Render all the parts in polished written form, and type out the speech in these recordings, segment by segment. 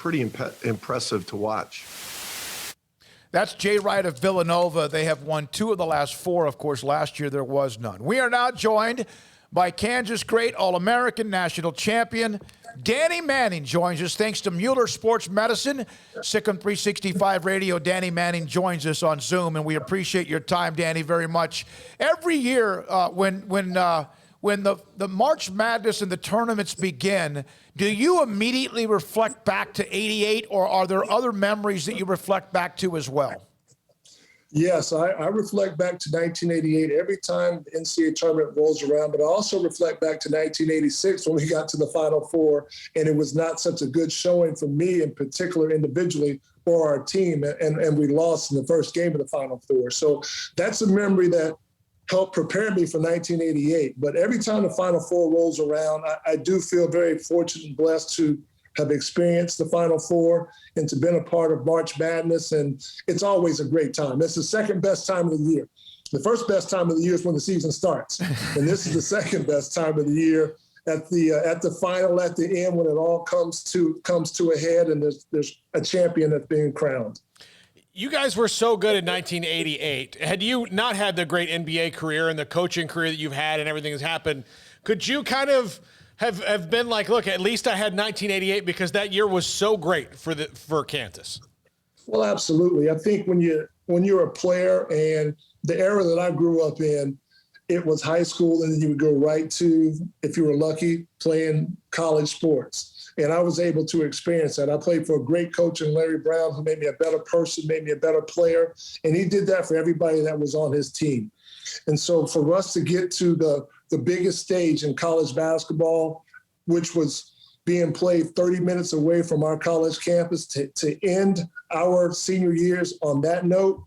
pretty impressive to watch. That's Jay Wright of Villanova. They have won 2 of the last 4. Of course, last year there was none. We are now joined by Kansas great All-American national champion Danny Manning joins us thanks to Mueller Sports Medicine. SicEm365 Radio, Danny Manning joins us on Zoom, and we appreciate your time, Danny, very much. Every year when the March Madness and the tournaments begin, do you immediately reflect back to '88, or are there other memories that you reflect back to as well? Yes, I reflect back to 1988 every time the NCAA tournament rolls around, but I also reflect back to 1986 when we got to the Final Four, and it was not such a good showing for me in particular individually or our team, and we lost in the first game of the Final Four. So that's a memory that helped prepare me for 1988. But every time the Final Four rolls around, I do feel very fortunate and blessed to have experienced the Final Four and to been a part of March Madness. And it's always a great time. It's the second best time of the year. The first best time of the year is when the season starts. And this is the second best time of the year at the final, at the end, when it all comes to a head and there's a champion that's being crowned. You guys were so good in 1988. Had you not had the great NBA career and the coaching career that you've had and everything that's happened, could you kind of have been like, look, at least I had 1988 because that year was so great for Kansas? Well, absolutely. I think when you're a player, and the era that I grew up in, it was high school, and then you would go right to, if you were lucky, playing college sports. And I was able to experience that. I played for a great coach in Larry Brown, who made me a better person, made me a better player. And he did that for everybody that was on his team. And so for us to get to the biggest stage in college basketball, which was being played 30 minutes away from our college campus, to end our senior years on that note,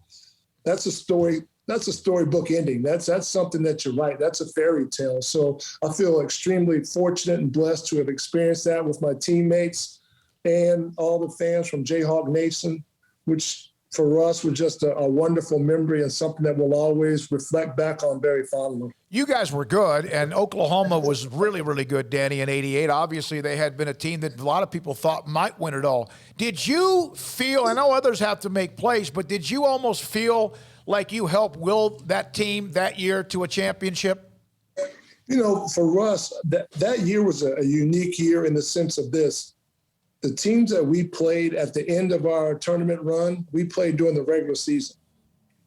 that's a story. That's a storybook ending. That's something that you write. That's a fairy tale. So I feel extremely fortunate and blessed to have experienced that with my teammates and all the fans from Jayhawk Nation, which for us was just a wonderful memory and something that we'll always reflect back on very fondly. You guys were good, and Oklahoma was really, really good, Danny, in '88. Obviously, they had been a team that a lot of people thought might win it all. Did you feel, I know others have to make plays, but did you almost feel like you helped will that team that year to a championship? You know, for us, that year was a unique year in the sense of this. The teams that we played at the end of our tournament run, we played during the regular season.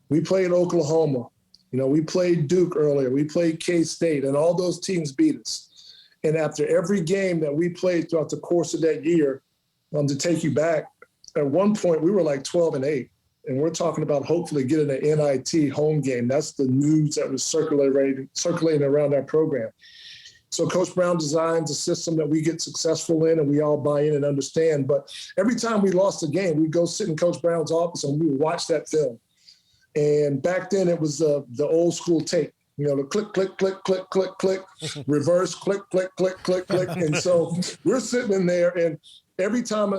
We played Oklahoma. You know, we played Duke earlier. We played K-State, and all those teams beat us. And after every game that we played throughout the course of that year, to take you back, at one point we were like 12-8. And we're talking about hopefully getting an NIT home game. That's the news that was circulating around our program. So Coach Brown designs a system that we get successful in and we all buy in and understand. But every time we lost a game, we'd go sit in Coach Brown's office and we would watch that film. And back then it was the old school tape, you know, the click, click, click, click, click, click, reverse, click, click, click, click, click. And so we're sitting in there, and every time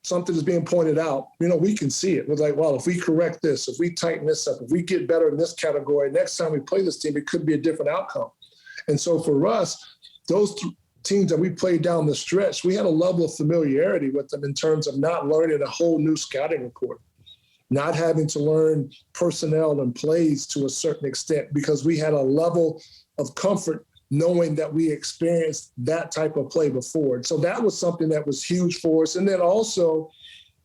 something is being pointed out, you know, we can see it. We're like, well, if we correct this, if we tighten this up, if we get better in this category, next time we play this team, it could be a different outcome. And so for us, those teams that we played down the stretch, we had a level of familiarity with them in terms of not learning a whole new scouting report, not having to learn personnel and plays to a certain extent, because we had a level of comfort knowing that we experienced that type of play before. So that was something that was huge for us. And then also,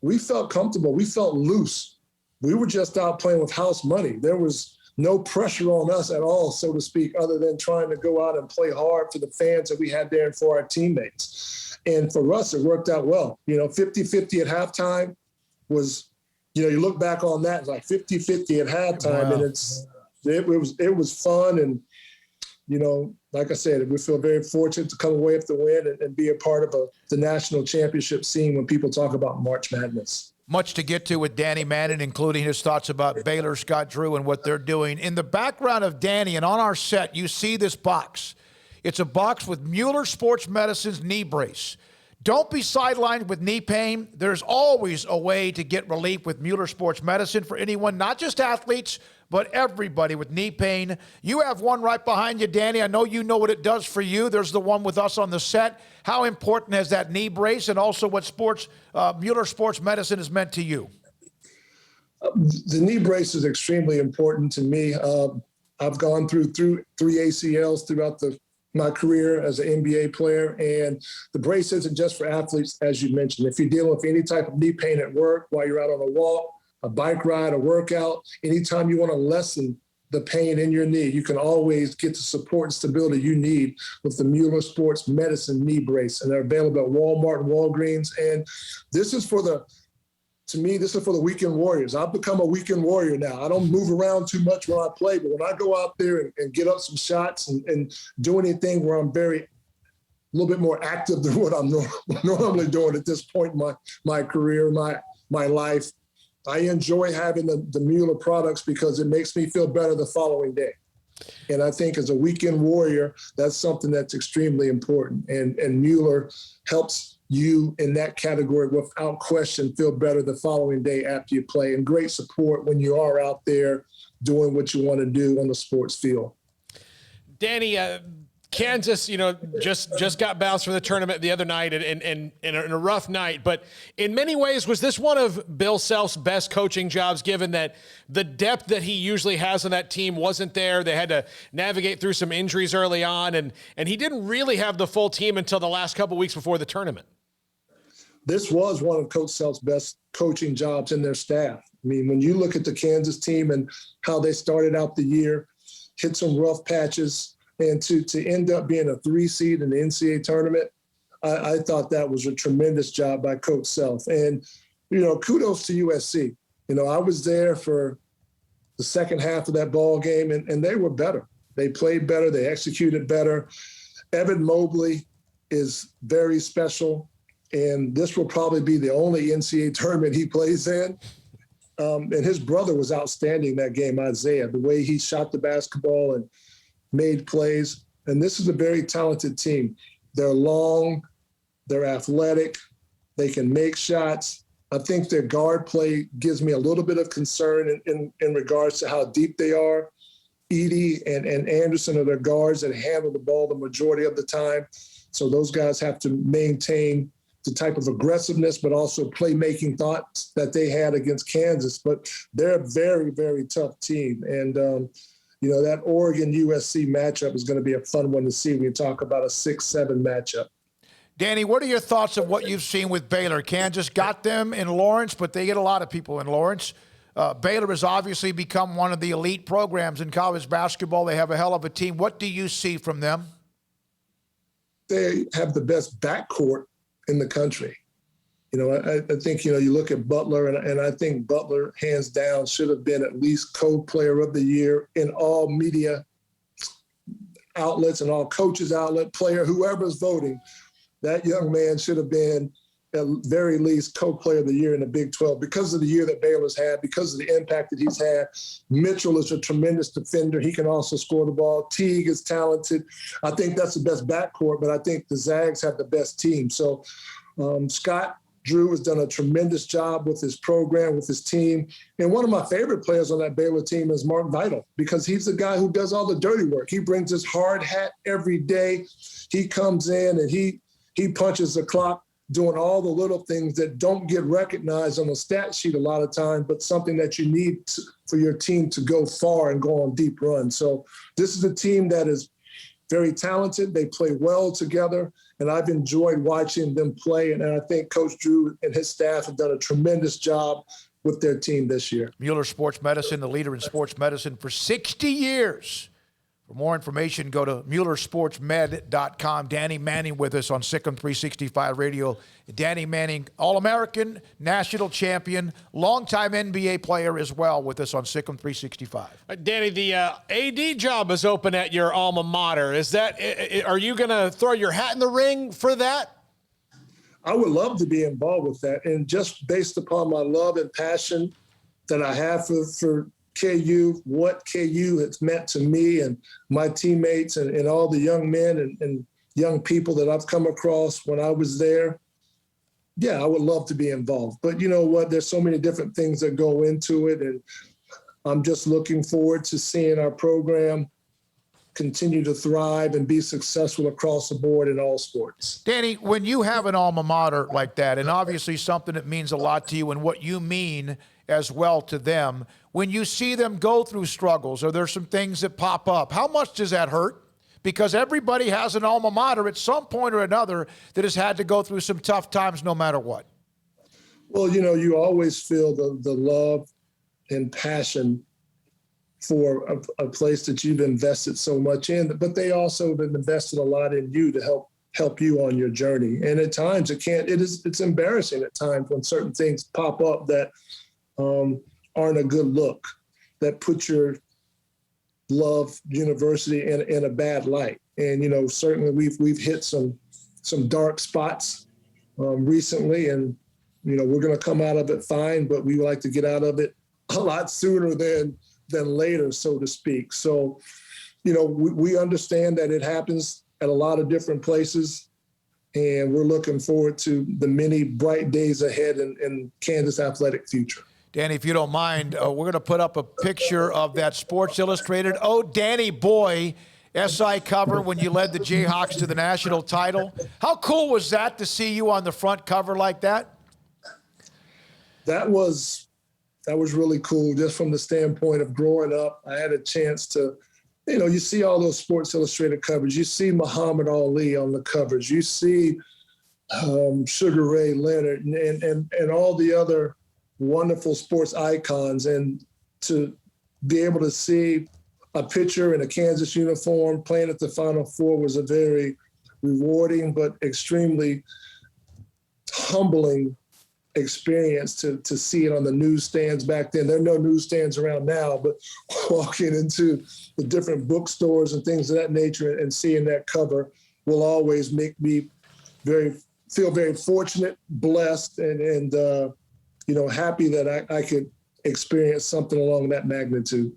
we felt comfortable. We felt loose. We were just out playing with house money. There was no pressure on us at all, so to speak, other than trying to go out and play hard for the fans that we had there and for our teammates. And for us, it worked out well. You know, 50-50 at halftime was, you know, you look back on that, it's like 50-50 at halftime. Wow. And it was fun. And, you know, like I said, we feel very fortunate to come away with the win and be a part of the national championship scene when people talk about March Madness. Much to get to with Danny Manning, including his thoughts about Baylor, Scott Drew, and what they're doing. In the background of Danny and on our set, you see this box. It's a box with Mueller Sports Medicine's knee brace. Don't be sidelined with knee pain. There's always a way to get relief with Mueller Sports Medicine for anyone, not just athletes, but everybody with knee pain. You have one right behind you, Danny. I know you know what it does for you. There's the one with us on the set. How important has that knee brace and also what Mueller Sports Medicine has meant to you? The knee brace is extremely important to me. I've gone through 3 ACLs throughout my career as an NBA player, and the brace isn't just for athletes, as you mentioned. If you're dealing with any type of knee pain at work, while you're out on a walk, a bike ride, a workout, anytime you want to lessen the pain in your knee, you can always get the support and stability you need with the Mueller Sports Medicine knee brace. And they're available at Walmart and Walgreens. And this is for the weekend warriors. I've become a weekend warrior now. I don't move around too much when I play, but when I go out there and get up some shots and do anything where I'm a little bit more active than what I'm normally doing at this point in my career, my life, I enjoy having the Mueller products because it makes me feel better the following day. And I think as a weekend warrior, that's something that's extremely important. And Mueller helps you in that category without question feel better the following day after you play, and great support when you are out there doing what you want to do on the sports field. Danny, Kansas, just got bounced from the tournament the other night and in a rough night. But in many ways, was this one of Bill Self's best coaching jobs, given that the depth that he usually has on that team wasn't there? They had to navigate through some injuries early on, and he didn't really have the full team until the last couple of weeks before the tournament. This was one of Coach Self's best coaching jobs in their staff. I mean, when you look at the Kansas team and how they started out the year, hit some rough patches, and to end up being a 3 seed in the NCAA tournament, I thought that was a tremendous job by Coach Self. And, kudos to USC. I was there for the second half of that ball game, and they were better. They played better. They executed better. Evan Mobley is very special. And this will probably be the only NCAA tournament he plays in. And his brother was outstanding that game, Isaiah, the way he shot the basketball and made plays. And this is a very talented team. They're long, they're athletic, they can make shots. I think their guard play gives me a little bit of concern in regards to how deep they are. Edey and Anderson are their guards that handle the ball the majority of the time. So those guys have to maintain the type of aggressiveness, but also playmaking thoughts that they had against Kansas. But they're a very, very tough team. And, that Oregon-USC matchup is going to be a fun one to see when you talk about a 6-7 matchup. Danny, what are your thoughts of what you've seen with Baylor? Kansas got them in Lawrence, but they get a lot of people in Lawrence. Baylor has obviously become one of the elite programs in college basketball. They have a hell of a team. What do you see from them? They have the best backcourt in the country. I think, you look at Butler, and I think Butler, hands down, should have been at least co-player of the year in all media outlets and all coaches outlet, player, whoever's voting. That young man should have been at very least co-player of the year in the Big 12 because of the year that Baylor's had, because of the impact that he's had. Mitchell is a tremendous defender. He can also score the ball. Teague is talented. I think that's the best backcourt, but I think the Zags have the best team. So Scott Drew has done a tremendous job with his program, with his team. And one of my favorite players on that Baylor team is Mark Vital, because he's the guy who does all the dirty work. He brings his hard hat every day. He comes in and he punches the clock, doing all the little things that don't get recognized on the stat sheet a lot of time, but something that you need for your team to go far and go on deep runs. So this is a team that is very talented. They play well together, and I've enjoyed watching them play. And I think Coach Drew and his staff have done a tremendous job with their team this year. Mueller Sports Medicine, the leader in sports medicine for 60 years. For more information, go to MuellerSportsMed.com. Danny Manning with us on SicEm365 Radio. Danny Manning, All-American, national champion, longtime NBA player as well with us on SicEm365. Danny, the AD job is open at your alma mater. Are you going to throw your hat in the ring for that? I would love to be involved with that. And just based upon my love and passion that I have for KU, what KU has meant to me and my teammates and all the young men and young people that I've come across when I was there, yeah, I would love to be involved. But you know what? There's so many different things that go into it. And I'm just looking forward to seeing our program continue to thrive and be successful across the board in all sports. Danny, when you have an alma mater like that, and obviously something that means a lot to you and what you mean as well to them, when you see them go through struggles or there's some things that pop up, how much does that hurt? Because everybody has an alma mater at some point or another that has had to go through some tough times no matter what. Well, you know, you always feel the love and passion for a place that you've invested so much in, but they also have invested a lot in you to help you on your journey. And at times it's embarrassing at times when certain things pop up that aren't a good look, that put your love university in a bad light. And, you know, certainly we've hit some dark spots recently, and, you know, we're going to come out of it fine, but we like to get out of it a lot sooner than later, so to speak. So, you know, we understand that it happens at a lot of different places, and we're looking forward to the many bright days ahead in Kansas athletic future. Danny, if you don't mind, we're going to put up a picture of that Sports Illustrated "Oh, Danny Boy" SI cover when you led the Jayhawks to the national title. How cool was that to see you on the front cover like that? That was really cool, just from the standpoint of growing up. I had a chance to, you know, you see all those Sports Illustrated covers. You see Muhammad Ali on the covers. You see Sugar Ray Leonard and all the other wonderful sports icons. And to be able to see a pitcher in a Kansas uniform playing at the Final Four was a very rewarding but extremely humbling experience to see it on the newsstands back then. There are no newsstands around now, but walking into the different bookstores and things of that nature and seeing that cover will always make me feel very fortunate, blessed, and you know, happy that I could experience something along that magnitude.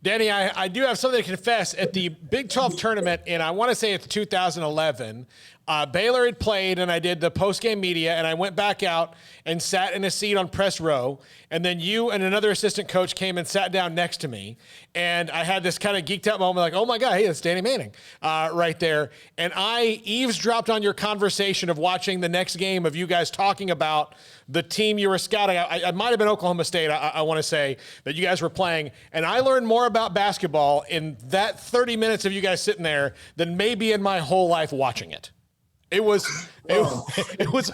Danny, I do have something to confess. At the Big 12 tournament, and I want to say it's 2011, Baylor had played, and I did the post-game media, and I went back out and sat in a seat on press row, and then you and another assistant coach came and sat down next to me, and I had this kind of geeked out moment like, oh my God, hey, it's Danny Manning right there. And I eavesdropped on your conversation of watching the next game of you guys talking about the team you were scouting. I might have been Oklahoma State, I want to say, that you guys were playing. And I learned more about basketball in that 30 minutes of you guys sitting there than maybe in my whole life watching it. It was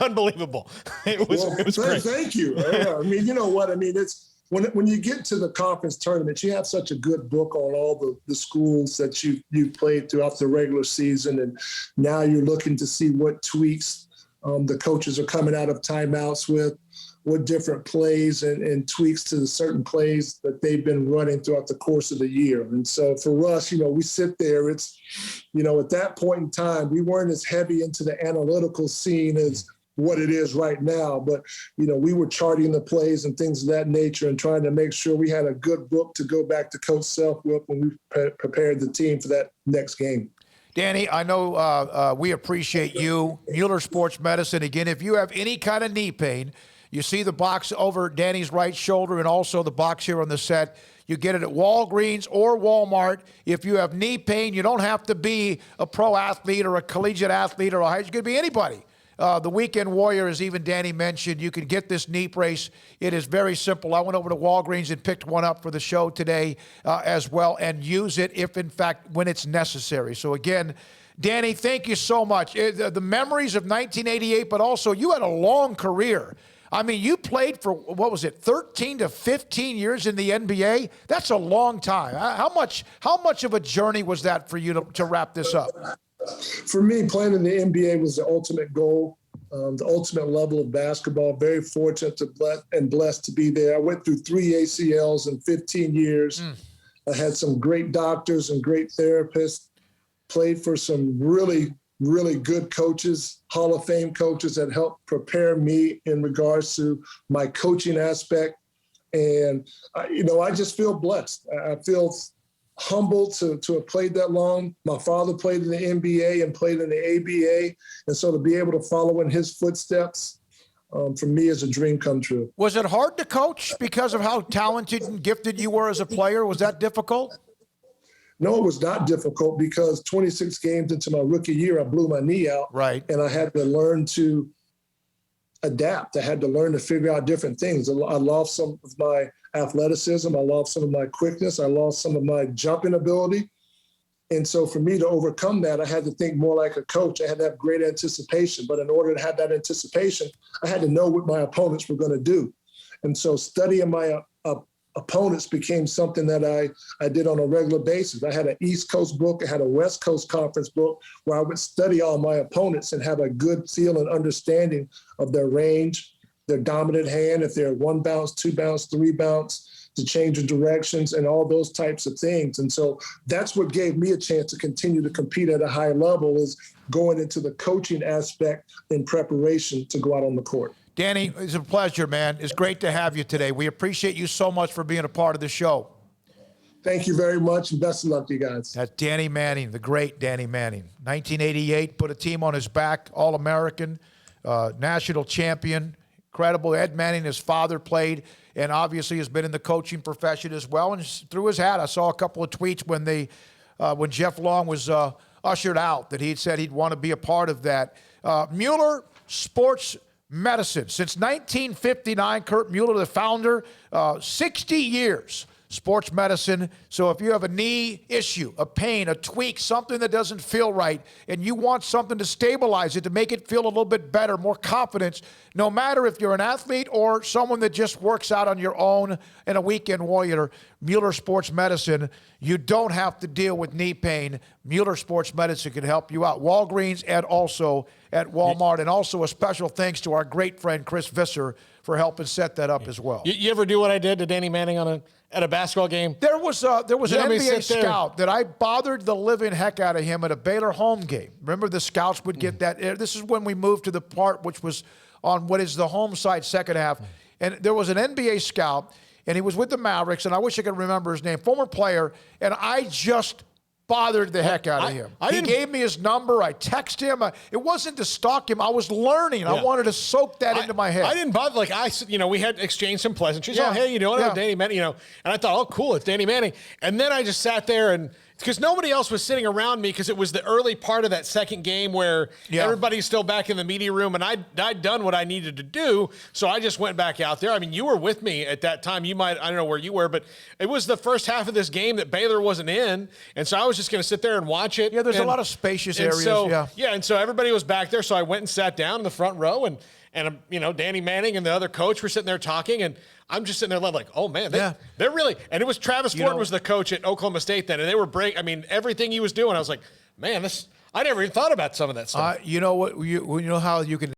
unbelievable. It was great. Thank you. Yeah, I mean, you know what? I mean, it's when you get to the conference tournament, you have such a good book on all the schools that you've played throughout the regular season, and now you're looking to see what tweaks the coaches are coming out of timeouts with, what different plays and tweaks to the certain plays that they've been running throughout the course of the year. And so for us, you know, we sit there, it's, you know, at that point in time, we weren't as heavy into the analytical scene as what it is right now, but, you know, we were charting the plays and things of that nature and trying to make sure we had a good book to go back to Coach Self with when we prepared the team for that next game. Danny, I know we appreciate you. Mueller Sports Medicine. Again, if you have any kind of knee pain, you see the box over Danny's right shoulder and also the box here on the set. You get it at Walgreens or Walmart. If you have knee pain, you don't have to be a pro athlete or a collegiate athlete or a high school. You could be anybody. The Weekend Warrior, as even Danny mentioned, you can get this knee brace. It is very simple. I went over to Walgreens and picked one up for the show today as well, and use it if, in fact, when it's necessary. So, again, Danny, thank you so much. The memories of 1988, but also you had a long career. I mean, you played for, 13 to 15 years in the NBA? That's a long time. How much of a journey was that for you to wrap this up? For me, playing in the NBA was the ultimate goal, the ultimate level of basketball. Very fortunate and blessed to be there. I went through 3 ACLs in 15 years. I had some great doctors and great therapists, played for some really, really good coaches, Hall of Fame coaches that helped prepare me in regards to my coaching aspect. And, I just feel blessed. I feel humbled to have played that long. My father played in the NBA and played in the ABA. And so to be able to follow in his footsteps for me is a dream come true. Was it hard to coach because of how talented and gifted you were as a player? Was that difficult? No, it was not difficult because 26 games into my rookie year, I blew my knee out. Right. And I had to learn to adapt. I had to learn to figure out different things. I lost some of my athleticism. I lost some of my quickness. I lost some of my jumping ability. And so for me to overcome that, I had to think more like a coach. I had to have great anticipation. But in order to have that anticipation, I had to know what my opponents were going to do. And so studying my opponents became something that I did on a regular basis. I had an East Coast book. I had a West Coast conference book where I would study all my opponents and have a good feel and understanding of their range, their dominant hand, if they're 1 bounce, 2 bounce, 3 bounce, to change the directions and all those types of things. And so that's what gave me a chance to continue to compete at a high level, is going into the coaching aspect in preparation to go out on the court. Danny, it's a pleasure, man. It's great to have you today. We appreciate you so much for being a part of the show. Thank you very much, and best of luck to you guys. That's Danny Manning, the great Danny Manning. 1988, put a team on his back, All-American, national champion, incredible. Ed Manning, his father, played, and obviously has been in the coaching profession as well. And threw his hat. I saw a couple of tweets when Jeff Long was ushered out that he said he'd want to be a part of that. Mueller Sports Medicine. Since 1959, Kurt Mueller, the founder, 60 years, sports medicine. So if you have a knee issue, a pain, a tweak, something that doesn't feel right, and you want something to stabilize it, to make it feel a little bit better, more confidence, no matter if you're an athlete or someone that just works out on your own and a weekend warrior, Mueller Sports Medicine, you don't have to deal with knee pain. Mueller Sports Medicine can help you out. Walgreens and also at Walmart. And also a special thanks to our great friend Chris Visser for helping set that up as well. You ever do what I did to Danny Manning at a basketball game? There was an NBA sit there. scout that I bothered the living heck out of him at a Baylor home game. Remember, the scouts would get that. This is when we moved to the part which was on what is the home side second half. And there was an NBA scout, and he was with the Mavericks, and I wish I could remember his name, former player, and I just bothered the heck out of him. He gave me his number. I texted him. It wasn't to stalk him. I was learning. Yeah. I wanted to soak that into my head. I didn't bother. We had exchanged some pleasantries. Yeah. Oh, hey, you know, Danny Manning, and I thought, oh, cool, it's Danny Manning. And then I just sat there, and because nobody else was sitting around me, because it was the early part of that second game where everybody's still back in the media room, and I'd done what I needed to do, so I just went back out there. I mean, you were with me at that time. I don't know where you were, but it was the first half of this game that Baylor wasn't in, and so I was just going to sit there and watch it. Yeah, there's a lot of spacious areas. And so everybody was back there, so I went and sat down in the front row, and Danny Manning and the other coach were sitting there talking, and I'm just sitting there like, oh, man, they're really – and it was Travis Ford was the coach at Oklahoma State then, and they were everything he was doing, I was like, man, I never even thought about some of that stuff. You know what? You know how you can